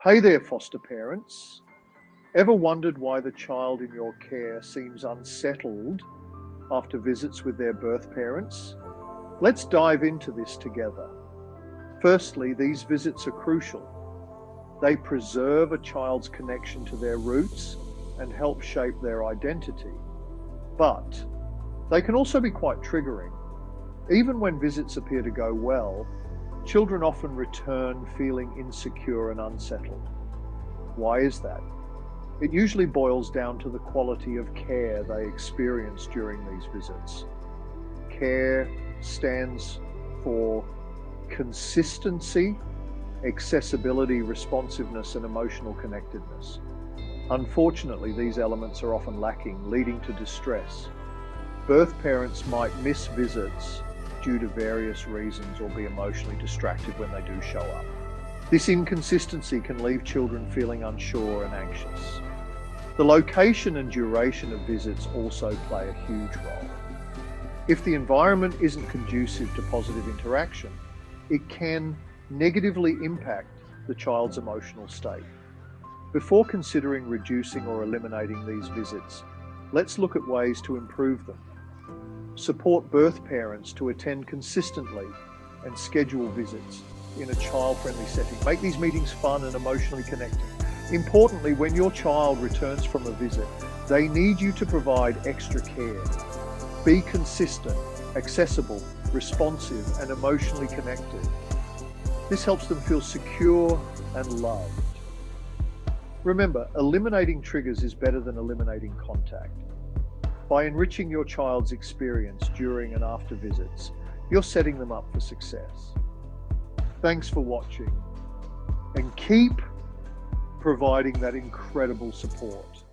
Hey there, foster parents. Ever wondered why the child in your care seems unsettled after visits with their birth parents? Let's dive into this together. Firstly, these visits are crucial. They preserve a child's connection to their roots and help shape their identity. But they can also be quite triggering. Even when visits appear to go well, children often return feeling insecure and unsettled. Why is that? It usually boils down to the quality of care they experience during these visits. Care stands for consistency, accessibility, responsiveness, and emotional connectedness. Unfortunately, these elements are often lacking, leading to distress. Birth parents might miss visits due to various reasons or be emotionally distracted when they do show up. This inconsistency can leave children feeling unsure and anxious. The location and duration of visits also play a huge role. If the environment isn't conducive to positive interaction, it can negatively impact the child's emotional state. Before considering reducing or eliminating these visits, let's look at ways to improve them. Support birth parents to attend consistently and schedule visits in a child-friendly setting. Make these meetings fun and emotionally connecting. Importantly, when your child returns from a visit, they need you to provide extra care. Be consistent, accessible, responsive, and emotionally connected. This helps them feel secure and loved. Remember, eliminating triggers is better than eliminating contact. By enriching your child's experience during and after visits, you're setting them up for success. Thanks for watching, and keep providing that incredible support.